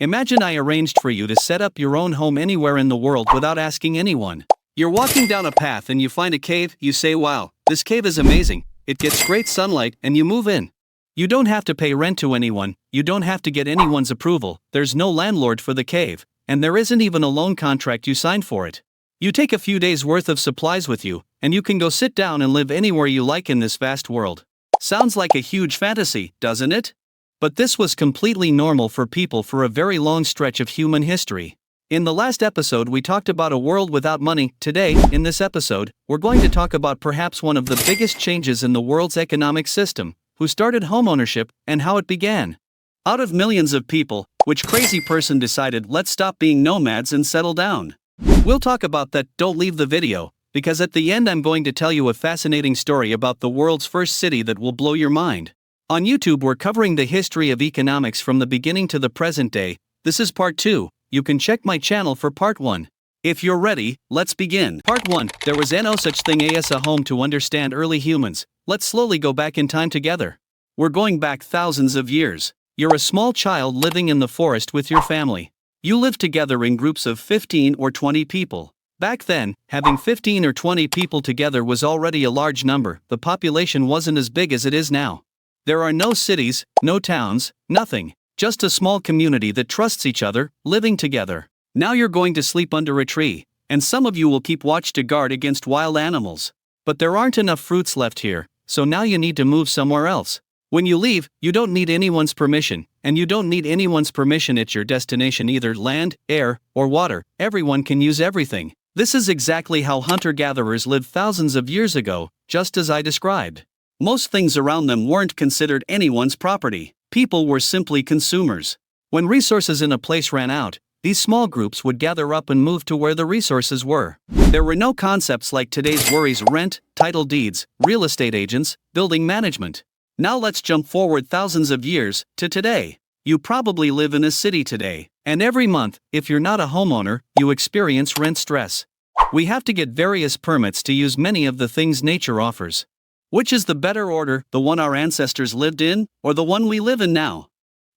Imagine I arranged for you to set up your own home anywhere in the world without asking anyone. You're walking down a path and you find a cave, you say, wow, this cave is amazing, it gets great sunlight, and you move in. You don't have to pay rent to anyone, you don't have to get anyone's approval, there's no landlord for the cave, and there isn't even a loan contract you signed for it. You take a few days worth of supplies with you, and you can go sit down and live anywhere you like in this vast world. Sounds like a huge fantasy, doesn't it? But this was completely normal for people for a very long stretch of human history. In the last episode we talked about a world without money. Today, in this episode, we're going to talk about perhaps one of the biggest changes in the world's economic system, who started homeownership, and how it began. Out of millions of people, which crazy person decided, let's stop being nomads and settle down? We'll talk about that. Don't leave the video, because at the end I'm going to tell you a fascinating story about the world's first city that will blow your mind. On YouTube we're covering the history of economics from the beginning to the present day. This is part 2. You can check my channel for part 1. If you're ready, let's begin. Part 1. There was no such thing as a home to understand early humans. Let's slowly go back in time together. We're going back thousands of years. You're a small child living in the forest with your family. You live together in groups of 15 or 20 people. Back then, having 15 or 20 people together was already a large number. The population wasn't as big as it is now. There are no cities, no towns, nothing. Just a small community that trusts each other, living together. Now you're going to sleep under a tree, and some of you will keep watch to guard against wild animals. But there aren't enough fruits left here, so now you need to move somewhere else. When you leave, you don't need anyone's permission, and you don't need anyone's permission at your destination either: land, air, or water. Everyone can use everything. This is exactly how hunter-gatherers lived thousands of years ago, just as I described. Most things around them weren't considered anyone's property. People were simply consumers. When resources in a place ran out, these small groups would gather up and move to where the resources were. There were no concepts like today's worries: rent, title deeds, real estate agents, building management. Now let's jump forward thousands of years to today. You probably live in a city today, and every month, if you're not a homeowner, you experience rent stress. We have to get various permits to use many of the things nature offers. Which is the better order, the one our ancestors lived in, or the one we live in now?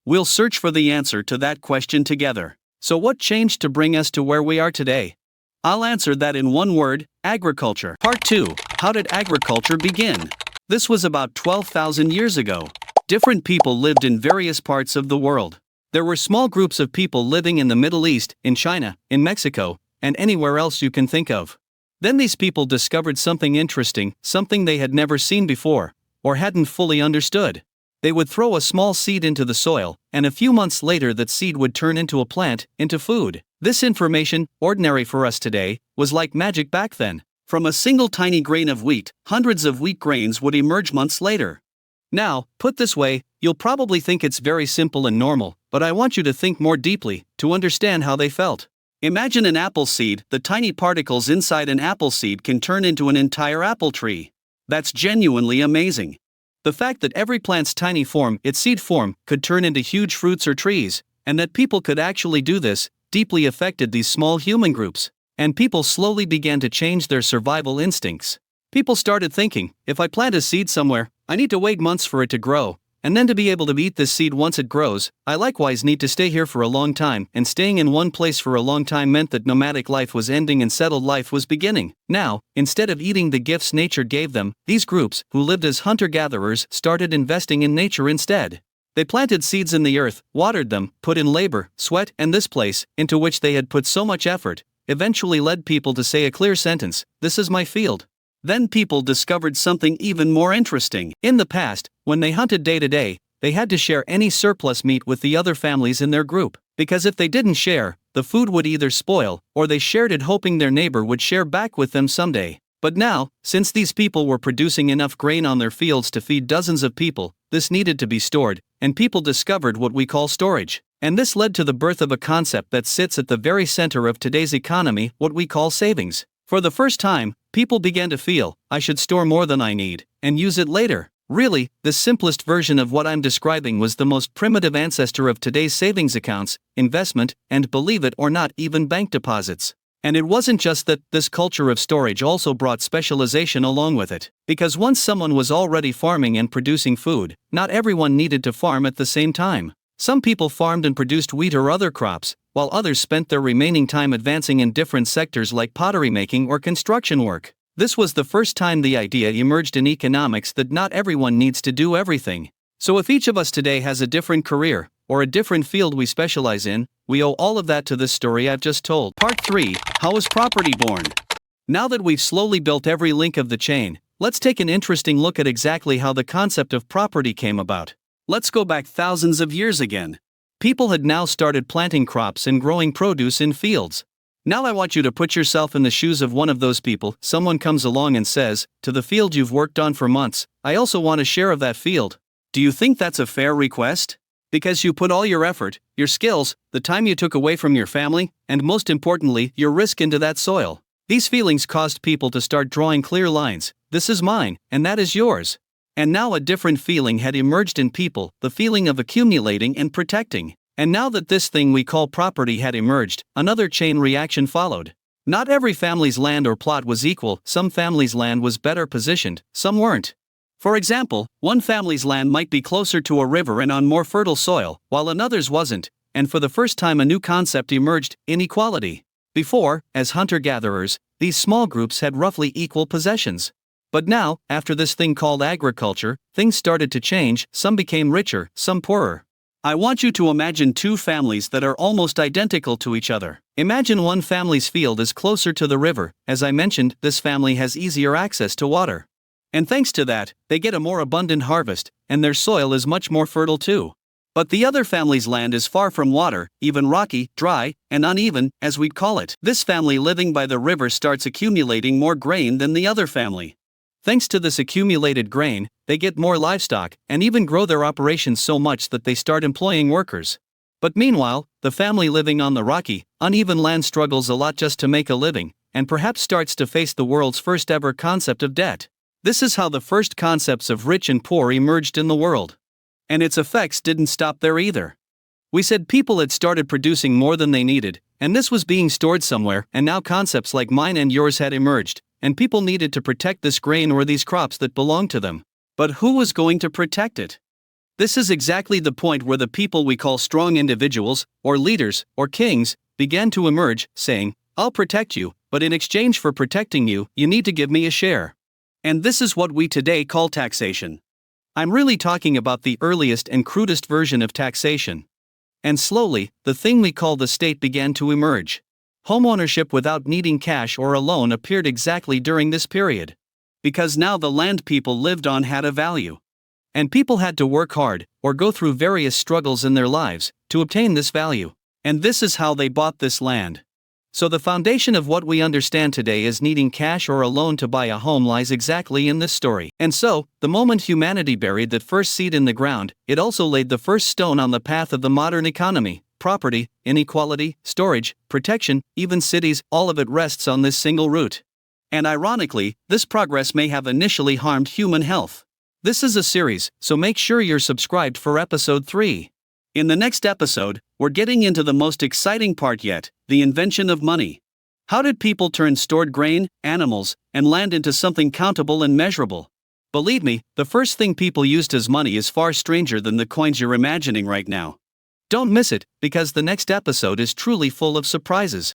We'll search for the answer to that question together. So what changed to bring us to where we are today? I'll answer that in one word: agriculture. Part 2. How did agriculture begin? This was about 12,000 years ago. Different people lived in various parts of the world. There were small groups of people living in the Middle East, in China, in Mexico, and anywhere else you can think of. Then these people discovered something interesting, something they had never seen before, or hadn't fully understood. They would throw a small seed into the soil, and a few months later that seed would turn into a plant, into food. This information, ordinary for us today, was like magic back then. From a single tiny grain of wheat, hundreds of wheat grains would emerge months later. Now, put this way, you'll probably think it's very simple and normal, but I want you to think more deeply, to understand how they felt. Imagine an apple seed. The tiny particles inside an apple seed can turn into an entire apple tree. That's genuinely amazing. The fact that every plant's tiny form, its seed form, could turn into huge fruits or trees, and that people could actually do this, deeply affected these small human groups. And people slowly began to change their survival instincts. People started thinking, if I plant a seed somewhere, I need to wait months for it to grow, and then to be able to eat this seed once it grows, I likewise need to stay here for a long time, and staying in one place for a long time meant that nomadic life was ending and settled life was beginning. Now, instead of eating the gifts nature gave them, these groups, who lived as hunter-gatherers, started investing in nature instead. They planted seeds in the earth, watered them, put in labor, sweat, and this place, into which they had put so much effort, eventually led people to say a clear sentence: this is my field. Then people discovered something even more interesting. In the past, when they hunted day to day, they had to share any surplus meat with the other families in their group, because if they didn't share, the food would either spoil, or they shared it hoping their neighbor would share back with them someday. But now, since these people were producing enough grain on their fields to feed dozens of people, this needed to be stored, and people discovered what we call storage. And this led to the birth of a concept that sits at the very center of today's economy, what we call savings. For the first time, people began to feel, I should store more than I need, and use it later. Really, the simplest version of what I'm describing was the most primitive ancestor of today's savings accounts, investment, and believe it or not, even bank deposits. And it wasn't just that, this culture of storage also brought specialization along with it. Because once someone was already farming and producing food, not everyone needed to farm at the same time. Some people farmed and produced wheat or other crops, while others spent their remaining time advancing in different sectors like pottery making or construction work. This was the first time the idea emerged in economics that not everyone needs to do everything. So if each of us today has a different career, or a different field we specialize in, we owe all of that to this story I've just told. Part 3. How was property born? Now that we've slowly built every link of the chain, let's take an interesting look at exactly how the concept of property came about. Let's go back thousands of years again. People had now started planting crops and growing produce in fields. Now I want you to put yourself in the shoes of one of those people. Someone comes along and says, to the field you've worked on for months, I also want a share of that field. Do you think that's a fair request? Because you put all your effort, your skills, the time you took away from your family, and most importantly, your risk into that soil. These feelings caused people to start drawing clear lines. This is mine, and that is yours. And now a different feeling had emerged in people, the feeling of accumulating and protecting. And now that this thing we call property had emerged, another chain reaction followed. Not every family's land or plot was equal. Some families' land was better positioned, some weren't. For example, one family's land might be closer to a river and on more fertile soil, while another's wasn't, and for the first time a new concept emerged, inequality. Before, as hunter-gatherers, these small groups had roughly equal possessions. But now, after this thing called agriculture, things started to change. Some became richer, some poorer. I want you to imagine two families that are almost identical to each other. Imagine one family's field is closer to the river. As I mentioned, this family has easier access to water. And thanks to that, they get a more abundant harvest, and their soil is much more fertile too. But the other family's land is far from water, even rocky, dry, and uneven, as we'd call it. This family living by the river starts accumulating more grain than the other family. Thanks to this accumulated grain, they get more livestock and even grow their operations so much that they start employing workers. But meanwhile, the family living on the rocky, uneven land struggles a lot just to make a living, and perhaps starts to face the world's first ever concept of debt. This is how the first concepts of rich and poor emerged in the world. And its effects didn't stop there either. We said people had started producing more than they needed, and this was being stored somewhere, and now concepts like mine and yours had emerged. And people needed to protect this grain or these crops that belonged to them. But who was going to protect it? This is exactly the point where the people we call strong individuals, or leaders, or kings, began to emerge, saying, I'll protect you, but in exchange for protecting you, you need to give me a share. And this is what we today call taxation. I'm really talking about the earliest and crudest version of taxation. And slowly, the thing we call the state began to emerge. Homeownership without needing cash or a loan appeared exactly during this period. Because now the land people lived on had a value. And people had to work hard, or go through various struggles in their lives, to obtain this value. And this is how they bought this land. So the foundation of what we understand today as needing cash or a loan to buy a home lies exactly in this story. And so, the moment humanity buried that first seed in the ground, it also laid the first stone on the path of the modern economy. Property, inequality, storage, protection, even cities, all of it rests on this single root. And ironically, this progress may have initially harmed human health. This is a series, so make sure you're subscribed for episode 3. In the next episode, we're getting into the most exciting part yet, the invention of money. How did people turn stored grain, animals, and land into something countable and measurable? Believe me, the first thing people used as money is far stranger than the coins you're imagining right now. Don't miss it, because the next episode is truly full of surprises.